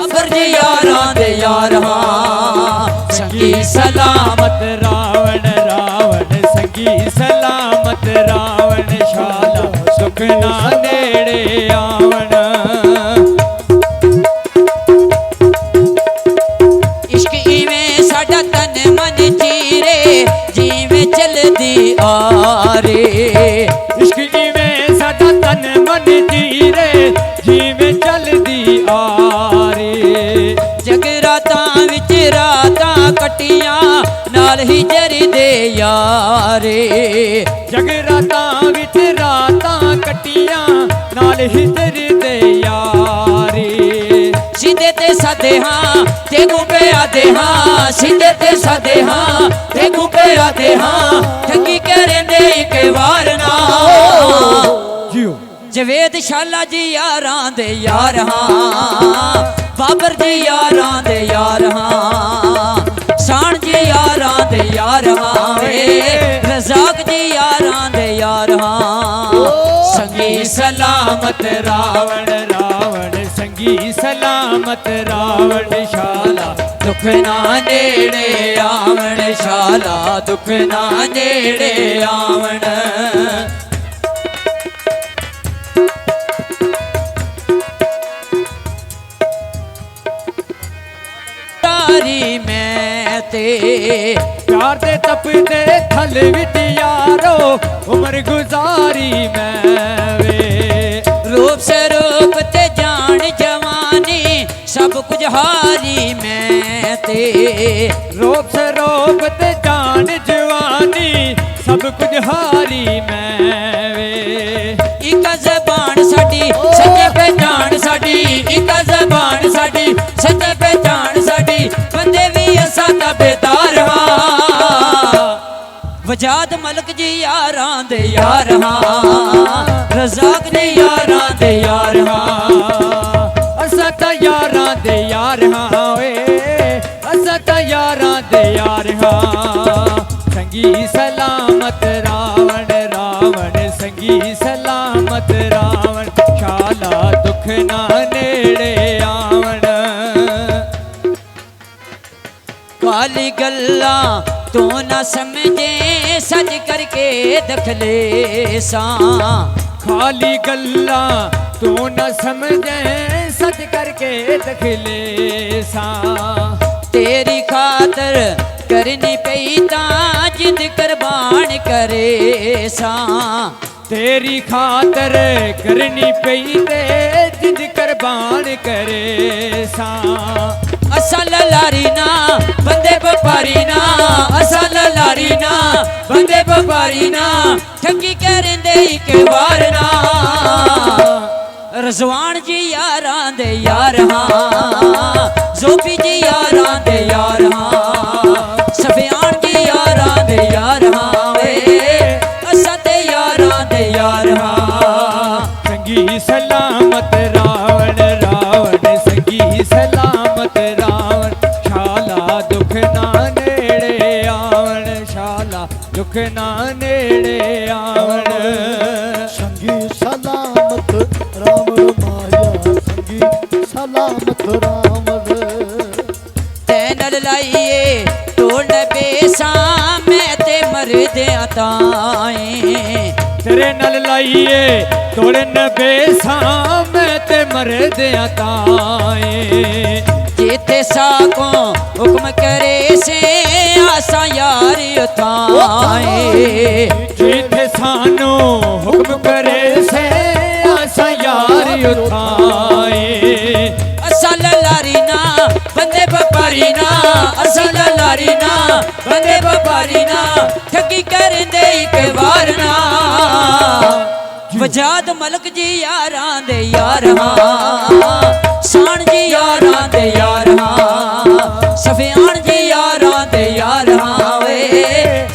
बाबर जी यारां दे यार हाँ संगी सलामत रावण रावण संगी सलामत रावण शाला सुख ना नेड़े आवन इश्क इवें साडा तन मन चीरे जिवें चलदी आरे इश्क इवें साडा तन मन चीरे जिवें चलदी आरे जगरातां विच रातां कटियां नाल हिजर दे यारे जगरातां विच रातां कटियां नाल हिजर दे यारे सीधे ते सादे हाँ ते गुंबे आदे हाँ सीधे ते सादे हाँ ते गुंबे आदे हाँ ठगी करेंदे इक वार ना जियो जवेद शाला जी यारां दे यार हाँ बाबर जी यारां दे यार हाँ शान जी यारां दे यार हाँ रज़ाक जी यारां दे यार हाँ संगी सलामत रावण रावण संगी सलामत रावण शाला दुख ना नेड़े आवण शाला दुख ना नेड़े आवण मैं ते प्यार दे तपदे थल विच यारो उम्र गुजारी मैं वे रूप स्वरूप ते जान जवानी सब कुछ हारी मैं ते रूप स्वरूप ते जान जवानी सब कुछ हारी मैं वे इक ज़बान साडी सच्चे पहचान साडी इक ज़बान साडी सच्चे पहचान साडी बंदे भी असा ताबेदार हाँ वजाद मलक जी यारां दे यार हाँ रज़ाक जी यारां दे यार हाँ असा ता यारां दे यार हाँ वे असा ता यारां दे यार हाँ संगी सलामत रावण रावण संगी सलामत रावण शाला दुख ना नेड़े आवन काली गल्ला तू ना समझे सच करके दखले सा खाली गल्ला तू न समझे सच करके दखले सा तेरी खातर करनी पई तां जिद कुर्बान करे सा तेरी खातर करनी पई ते जिद कुर्बान करे सा असा ललारी ना बंदे व्यापारी ना असा ललारी ना बंदे व्यापारी ना ठगी करेंदे इक वार ना रज़वान जी यारां दे यार हाँ ज़ोफी जी यारां दे यार हाँ सफियान जी यारां दे यार हाँ असा ते यारां दे यार हाँ संगी सलामत रावण रावण संगी सलामत रावण शाला दुख ना नेड़े आवन शाला दुख ना नेड़े आवन संगी सलामत रावण माया संगी सलामत रावण तैनल लाइए तोड़ बेसा मैं ते मर दिया ताए तेरे नल लाइए तोड़न बेसा मैं ते मर दिया ताए जिते साको हुक्म करे से आसा यार उठाए जिथे सानू हुक्म करे से आसा यार उठाए असा ललारी ना बंदे व्यापारी ना असा ललारी ना बंदे व्यापारी ना ठगी करेंदे इक वार ना वजाद मलक जी यारां दे यार हाँ शान जी यारां दे यार हाँ सफियान जी यारां दे यार हाँ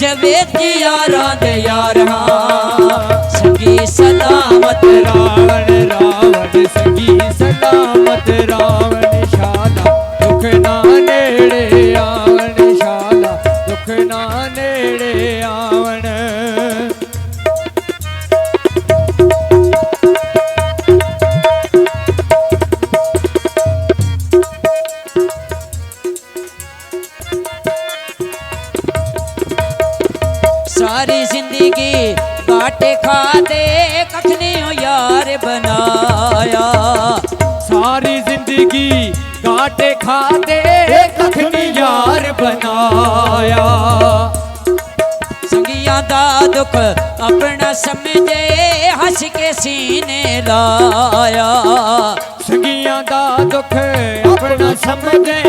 जवेद जी यारां दे यार हाँ संगी सलामत रावण रावण संगी सलामत रावण शाला दुख ना नेड़े आवन शाला दुख ना नेड़े आवन ਘਾਟੇ ਖਾਦੇ ਕੱਖ ਨਹੀਂ ਓ ਯਾਰ ਬਣਾਇਆ ਸਾਰੀ ਜ਼ਿੰਦਗੀ ਘਾਟੇ ਖਾਦੇ ਕੱਖ ਨੀ ਯਾਰ ਬਣਾਇਆ ਸੰਗੀਆਂ ਦਾ ਦੁੱਖ ਆਪਣਾ ਸਮਝੇ ਹੱਸ ਕੇ ਸੀਨੇ ਲਾਇਆ ਸੰਗੀਆਂ ਦਾ ਦੁੱਖ ਆਪਣਾ ਸਮਝੇ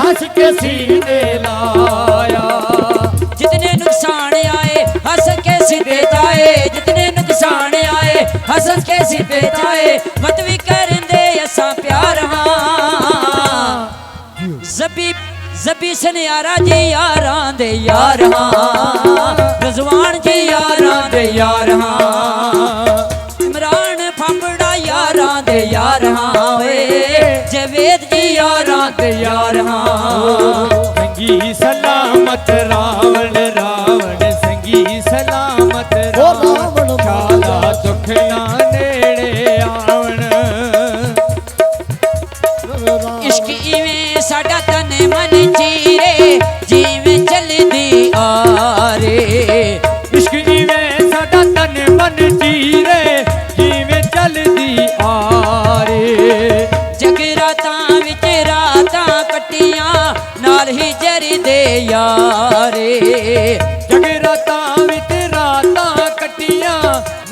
ਹੱਸ ਕੇ ਸੀਨੇ ਲਾਇਆ जितने नुकसान आए हंस के सीधे जाए जितने नुकसान आए हंस के सीधे जाए मत भी करेंदे असा प्यार हाँ जबी जबी सनियारा जी यारां दे यार हाँ रजवान जी यारां दे यार हाँ इमरान फांबड़ा यारां दे यार हाँ वे जवेद जी यारां दे यार हाँ संगी सलामत रावण रावण संगी सलामत रावण काला दुख ना नेड़े आवन इश्क इवें साडा तन मन चीरे जिवें चलदी आरे इश्क इवें साडा तन मन चीरे जिवें चलदी आरे जगरातां विच रातां कट्टियां नाल ही जरी दे यारे जगरातां विच रातां कट्टियां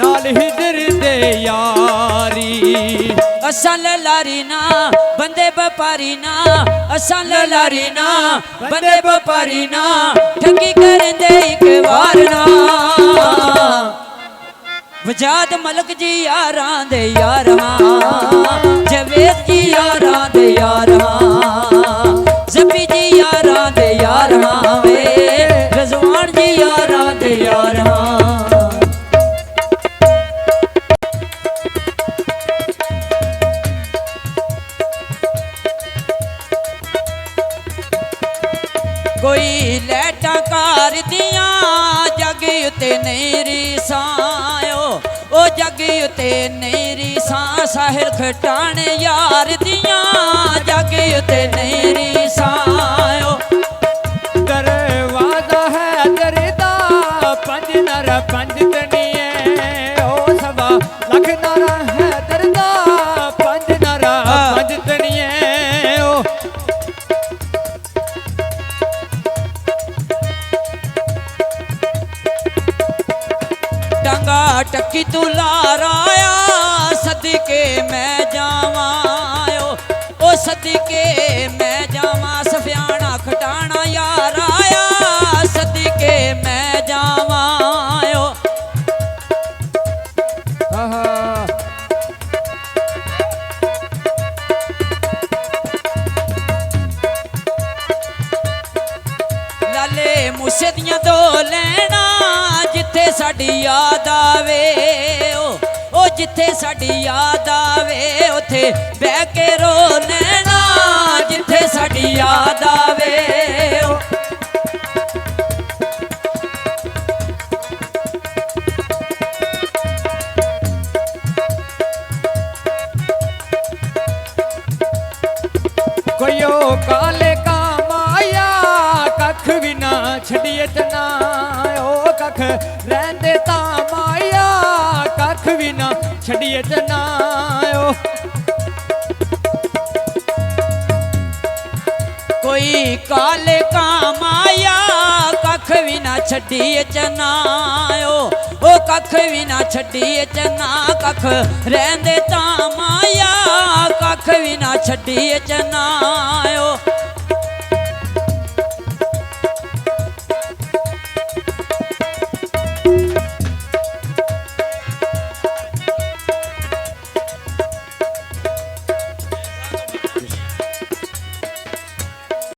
नाल हिजर दे यारी असां ललारी ना बंदे बपारी ना असां ललारी ना बंदे बपारी ना ठगी करंदे इक वार ना वजाद मलक जी यारां दे यार हाँ जवेद जी यारां दे यार हाँ जबी जी यारां दे यार हाँ वे रजवान जी यारां दे यार हाँ कोई लैटा कार दिया जग उते नेरी सायो ओ जग उते नेरी सा साहिर खटाने यार दिया जग उते नेरी सायो दरवाजा है दरदा पंज नर पंज तनिए ओ सवा लख नर है दरदा पंज नर पंज तनिए ओ टंगा टक्की तू लाराया सदके मैं जावायो ओ सदके मैं जावा सफियाना खटाना यार आया सदके मैं जावायो आहा लाले मूसे दियां दो लैना जिथे साडी याद आवे ओ जिथे साडी याद आवे उथे बह के रो नैना जिथे साडी याद आवे ओ कोई ओ काले का माया कख भी ना छड़िए तना ओ कख रहंदे ता माया कख भी ना छड़िए तना ओ कोई काले का माया कख भी ना छड्डी चनायो ओ कख भी ना छड्डी चना कख रहंदे ता माया कख भी ना छड्डी चनायो